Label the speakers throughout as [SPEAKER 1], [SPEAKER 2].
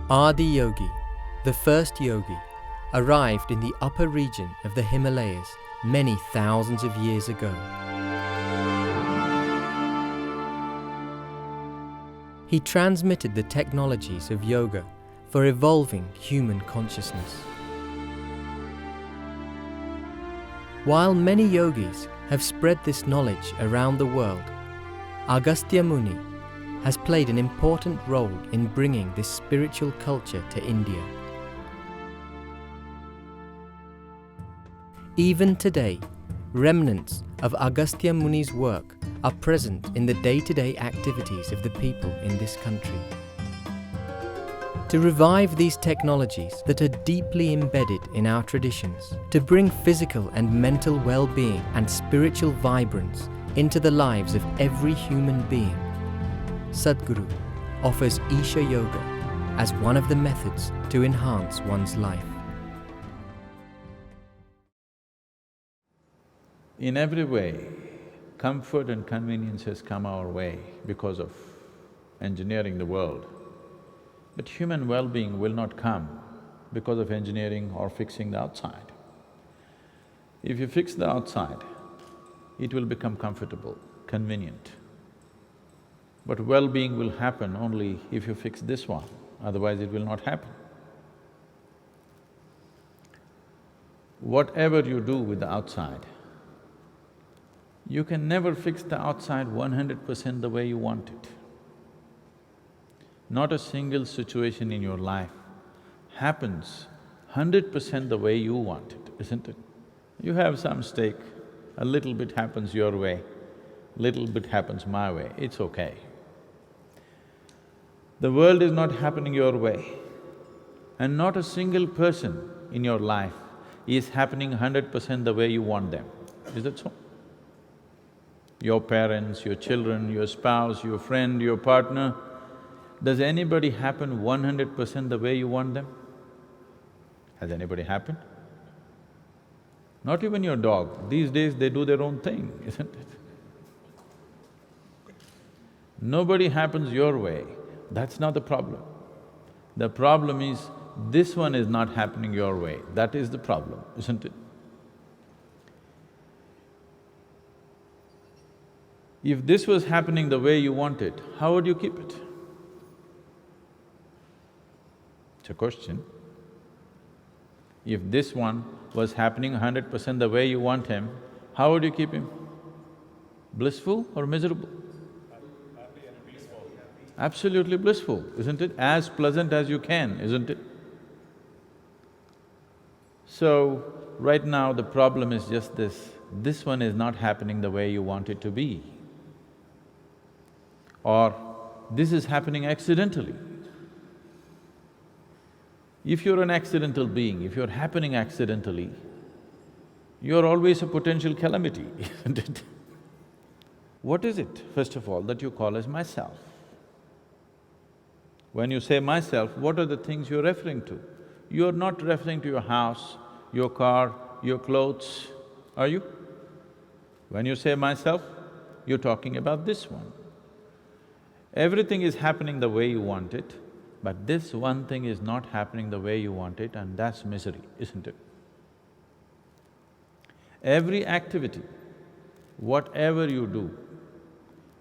[SPEAKER 1] Adi Yogi, the first yogi, arrived in the upper region of the Himalayas many thousands of years ago. He transmitted the technologies of yoga for evolving human consciousness. While many yogis have spread this knowledge around the world, Agastya Muni has played an important role in bringing this spiritual culture to India. Even today, remnants of Agastya Muni's work are present in the day-to-day activities of the people in this country. To revive these technologies that are deeply embedded in our traditions, to bring physical and mental well-being and spiritual vibrance into the lives of every human being, Sadhguru offers Isha Yoga as one of the methods to enhance one's life.
[SPEAKER 2] In every way, comfort and convenience has come our way because of engineering the world. But human well-being will not come because of engineering or fixing the outside. If you fix the outside, it will become comfortable, convenient. But well-being will happen only if you fix this one, otherwise it will not happen. Whatever you do with the outside, you can never fix the outside 100% the way you want it. Not a single situation in your life happens 100% the way you want it, isn't it? You have some stake, a little bit happens your way, little bit happens my way, it's okay. The world is not happening your way, and not a single person in your life is happening 100% the way you want them. Is that so? Your parents, your children, your spouse, your friend, your partner, does anybody happen 100% the way you want them? Has anybody happened? Not even your dog. These days they do their own thing, isn't it? Nobody happens your way. That's not the problem. The problem is, this one is not happening your way. That is the problem, isn't it? If this was happening the way you want it, how would you keep it? It's a question. If this one was happening 100% the way you want him, how would you keep him? Blissful or miserable? Absolutely blissful, isn't it? As pleasant as you can, isn't it? So, right now the problem is just this one is not happening the way you want it to be. Or this is happening accidentally. If you're an accidental being, if you're happening accidentally, you're always a potential calamity, isn't it? What is it, first of all, that you call as myself? When you say myself, what are the things you're referring to? You're not referring to your house, your car, your clothes, are you? When you say myself, you're talking about this one. Everything is happening the way you want it, but this one thing is not happening the way you want it, and that's misery, isn't it? Every activity, whatever you do,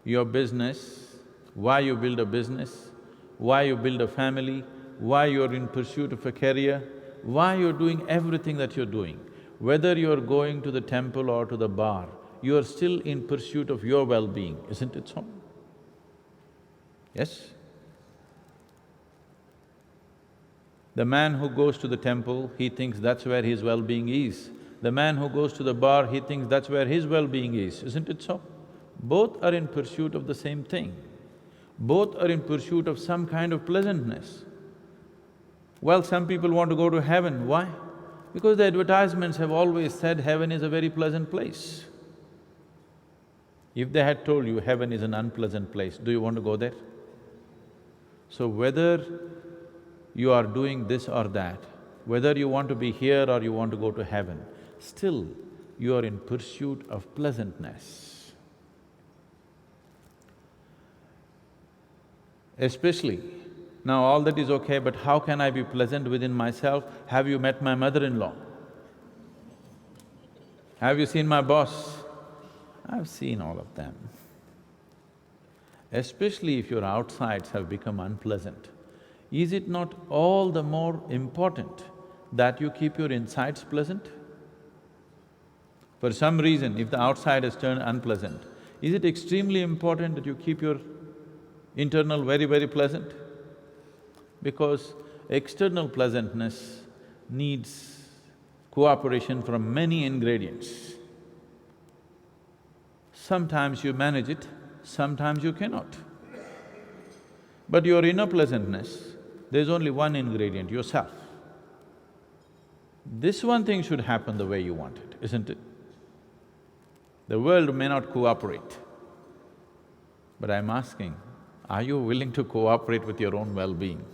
[SPEAKER 2] your business, why you build a business, why you build a family, why you're in pursuit of a career, why you're doing everything that you're doing, whether you're going to the temple or to the bar, you're still in pursuit of your well-being, isn't it so? Yes? The man who goes to the temple, he thinks that's where his well-being is. The man who goes to the bar, he thinks that's where his well-being is, isn't it so? Both are in pursuit of the same thing. Both are in pursuit of some kind of pleasantness. Well, some people want to go to heaven, why? Because the advertisements have always said heaven is a very pleasant place. If they had told you heaven is an unpleasant place, do you want to go there? So whether you are doing this or that, whether you want to be here or you want to go to heaven, still you are in pursuit of pleasantness. Especially Now all that is okay, but how can I be pleasant within myself? Have you met my mother-in-law? Have you seen my boss? I've seen all of them. Especially if your outsides have become unpleasant, is it not all the more important that you keep your insides pleasant? For some reason, if the outside has turned unpleasant, is it extremely important that you keep your internal very pleasant? Because external pleasantness needs cooperation from many ingredients. Sometimes you manage it, sometimes you cannot. But your inner pleasantness, there's only one ingredient, yourself. This one thing should happen the way you want it, isn't it? The world may not cooperate, but I'm asking, are you willing to cooperate with your own well-being?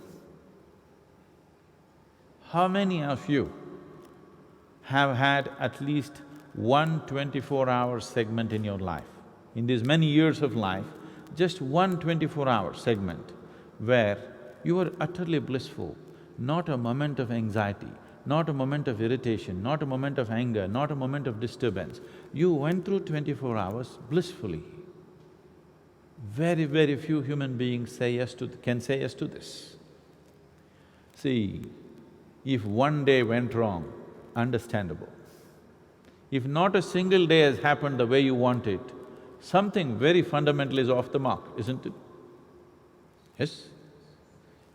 [SPEAKER 2] How many of you have had at least one 24-hour segment in your life? In these many years of life, just one 24-hour segment where you were utterly blissful, not a moment of anxiety, not a moment of irritation, not a moment of anger, not a moment of disturbance. You went through 24 hours blissfully. Very few human beings can say yes to this. See, if one day went wrong, understandable. If not a single day has happened the way you want it, something very fundamental is off the mark, isn't it? Yes?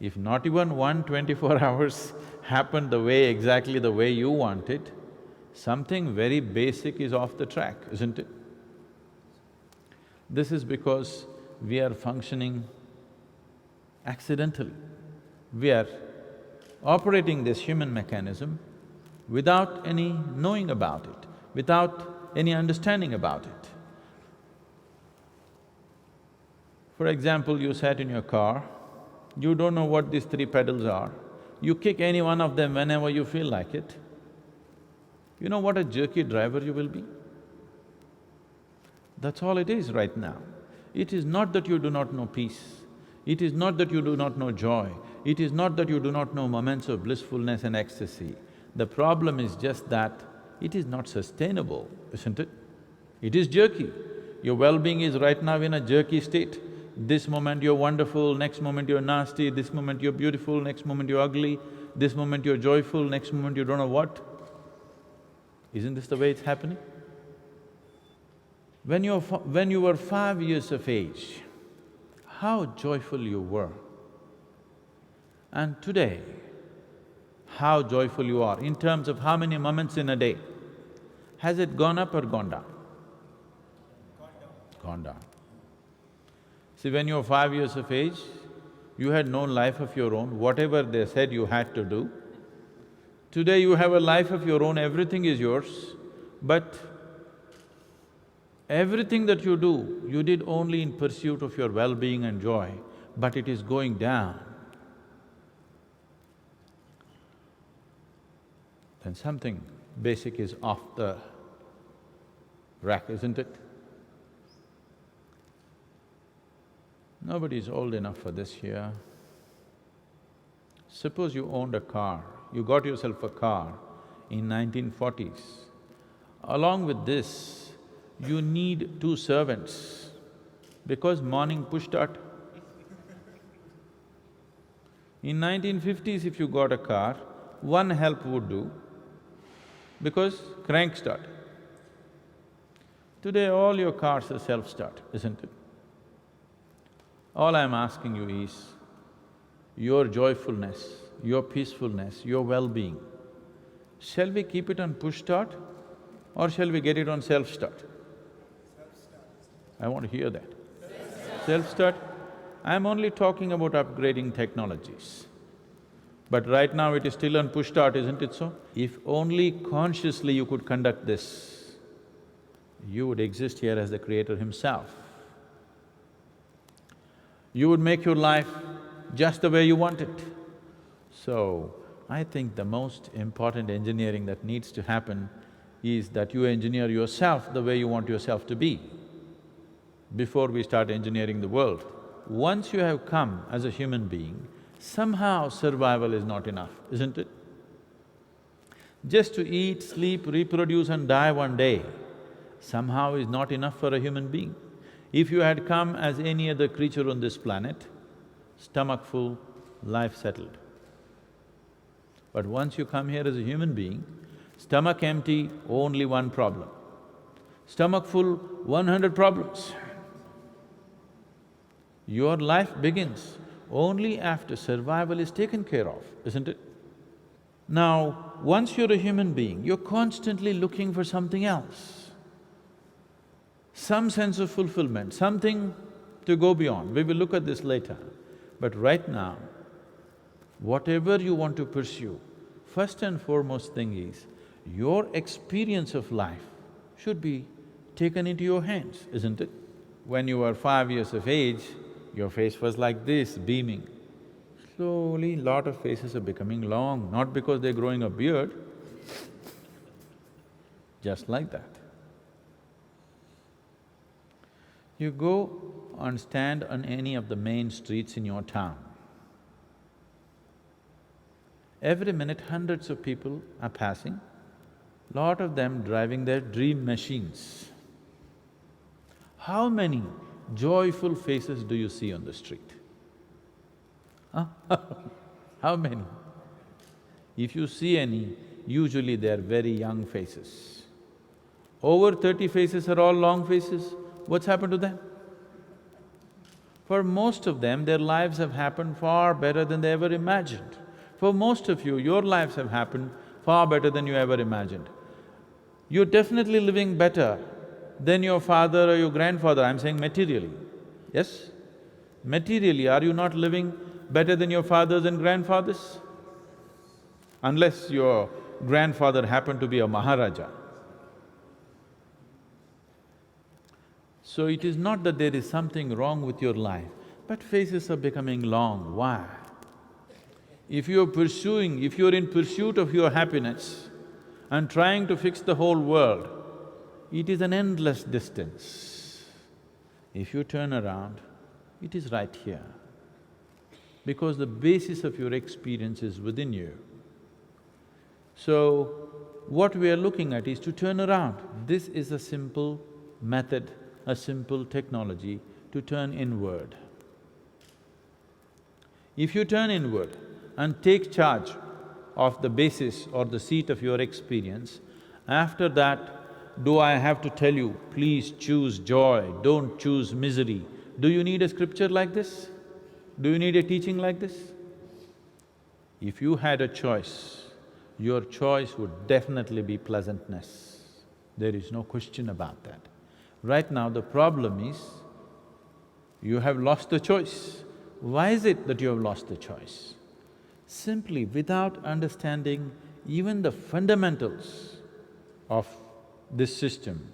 [SPEAKER 2] If not even one 24 hours happened exactly the way you want it, something very basic is off the track, isn't it? This is because we are functioning accidentally. We are operating this human mechanism without any knowing about it, without any understanding about it. For example, you sat in your car, you don't know what these three pedals are, you kick any one of them whenever you feel like it. You know what a jerky driver you will be? That's all it is right now. It is not that you do not know peace, it is not that you do not know joy, it is not that you do not know moments of blissfulness and ecstasy. The problem is just that it is not sustainable, isn't it? It is jerky. Your well-being is right now in a jerky state. This moment you're wonderful, next moment you're nasty, this moment you're beautiful, next moment you're ugly, this moment you're joyful, next moment you don't know what. Isn't this the way it's happening? When you were 5 years of age, how joyful you were. And today, how joyful you are in terms of how many moments in a day. Has it gone up or gone down? Gone down. See, when you were 5 years of age, you had no life of your own, whatever they said you had to do. Today you have a life of your own, everything is yours, but everything that you do, you did only in pursuit of your well-being and joy, but it is going down. Then something basic is off the rack, isn't it? Nobody is old enough for this here. Suppose you owned a car, you got yourself a car in 1940s. Along with this, you need 2 servants because morning push-start. In 1950s, if you got a car, 1 help would do because crank start. Today all your cars are self-start, isn't it? All I'm asking you is, your joyfulness, your peacefulness, your well-being, shall we keep it on push-start or shall we get it on self-start? I want to hear that. Self-start? I'm only talking about upgrading technologies. But right now it is still on push-start, isn't it so? If only consciously you could conduct this, you would exist here as the Creator Himself. You would make your life just the way you want it. So, I think the most important engineering that needs to happen is that you engineer yourself the way you want yourself to be before we start engineering the world. Once you have come as a human being, somehow survival is not enough, isn't it? Just to eat, sleep, reproduce and die one day somehow is not enough for a human being. If you had come as any other creature on this planet, stomach full, life settled. But once you come here as a human being, stomach empty, only one problem. Stomach full, 100 problems. Your life begins only after survival is taken care of, isn't it? Now, once you're a human being, you're constantly looking for something else, some sense of fulfillment, something to go beyond. We will look at this later. But right now, whatever you want to pursue, first and foremost thing is, your experience of life should be taken into your hands, isn't it? When you were 5 years of age, your face was like this, beaming. Slowly, lot of faces are becoming long, not because they're growing a beard, just like that. You go and stand on any of the main streets in your town. Every minute, hundreds of people are passing, lot of them driving their dream machines. How many joyful faces do you see on the street? Huh? How many? If you see any, usually they are very young faces. Over 30 faces are all long faces. What's happened to them? For most of them, their lives have happened far better than they ever imagined. For most of you, your lives have happened far better than you ever imagined. You're definitely living better than your father or your grandfather, I'm saying materially, yes? Materially, are you not living better than your fathers and grandfathers? Unless your grandfather happened to be a Maharaja. So it is not that there is something wrong with your life, but faces are becoming long. Why? If you're in pursuit of your happiness and trying to fix the whole world, it is an endless distance. If you turn around, it is right here. Because the basis of your experience is within you. So, what we are looking at is to turn around. This is a simple method, a simple technology to turn inward. If you turn inward and take charge of the basis or the seat of your experience, after that, do I have to tell you, please choose joy, don't choose misery? Do you need a scripture like this? Do you need a teaching like this? If you had a choice, your choice would definitely be pleasantness. There is no question about that. Right now, the problem is, you have lost the choice. Why is it that you have lost the choice? Simply without understanding even the fundamentals of this system,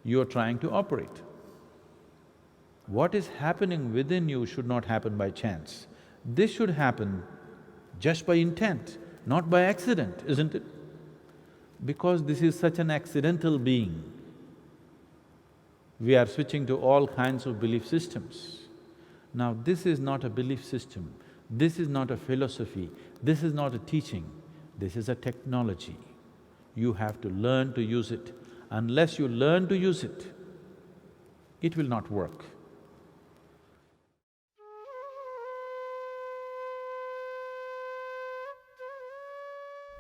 [SPEAKER 2] you are trying to operate. What is happening within you should not happen by chance. This should happen just by intent, not by accident, isn't it? Because this is such an accidental being, we are switching to all kinds of belief systems. Now, this is not a belief system, this is not a philosophy, this is not a teaching, this is a technology. You have to learn to use it. Unless you learn to use it, it will not work.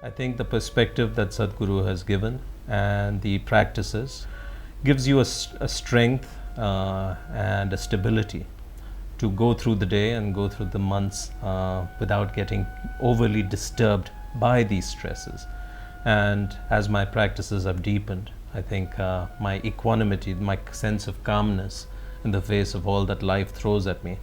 [SPEAKER 3] I think the perspective that Sadhguru has given and the practices gives you a strength and a stability to go through the day and go through the months without getting overly disturbed by these stresses. And as my practices have deepened, I think my equanimity, my sense of calmness in the face of all that life throws at me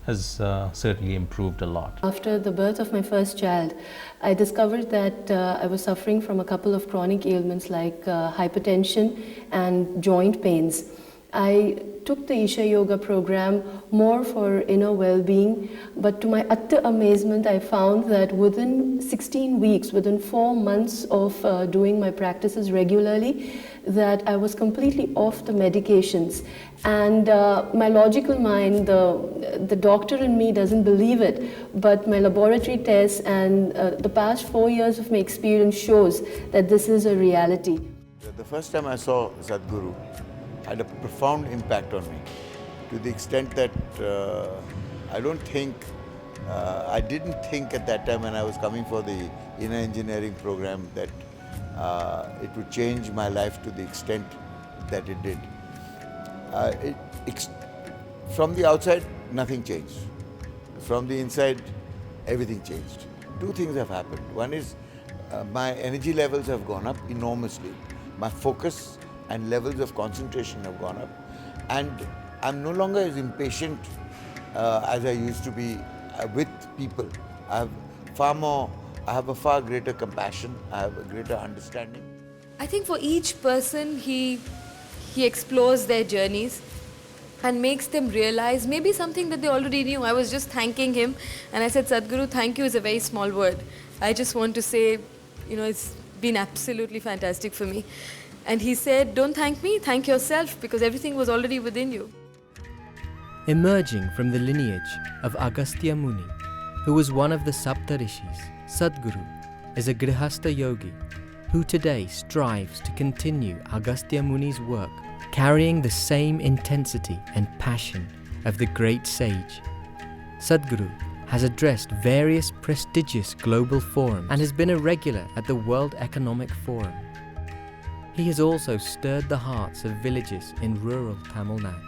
[SPEAKER 3] has certainly improved a lot.
[SPEAKER 4] After the birth of my first child, I discovered that I was suffering from a couple of chronic ailments like hypertension and joint pains. I took the Isha Yoga program more for inner well-being, but to my utter amazement, I found that within 16 weeks, within 4 months of doing my practices regularly, that I was completely off the medications. And my logical mind, the doctor in me doesn't believe it, but my laboratory tests and the past 4 years of my experience shows that this is a reality.
[SPEAKER 5] The first time I saw Sadhguru had a profound impact on me, to the extent that I didn't think at that time when I was coming for the inner engineering program that it would change my life to the extent that it did. From the outside, nothing changed. From the inside, everything changed. Two things have happened. One is my energy levels have gone up enormously. My focus and levels of concentration have gone up. And I'm no longer as impatient as I used to be with people. I have a far greater compassion, I have a greater understanding.
[SPEAKER 6] I think for each person, he explores their journeys and makes them realize maybe something that they already knew. I was just thanking him and I said, Sadhguru, thank you is a very small word. I just want to say, it's been absolutely fantastic for me. And he said, don't thank me, thank yourself, because everything was already within you.
[SPEAKER 1] Emerging from the lineage of Agastya Muni, who was one of the Saptarishis, Sadhguru is a Grihastha yogi who today strives to continue Agastya Muni's work, carrying the same intensity and passion of the great sage. Sadhguru has addressed various prestigious global forums and has been a regular at the World Economic Forum. He has also stirred the hearts of villages in rural Tamil Nadu.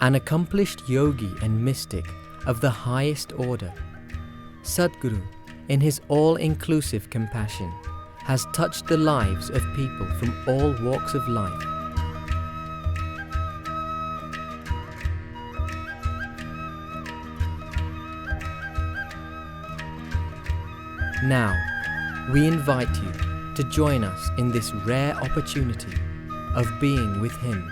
[SPEAKER 1] An accomplished yogi and mystic of the highest order, Sadhguru, in his all-inclusive compassion, has touched the lives of people from all walks of life. Now, we invite you to join us in this rare opportunity of being with him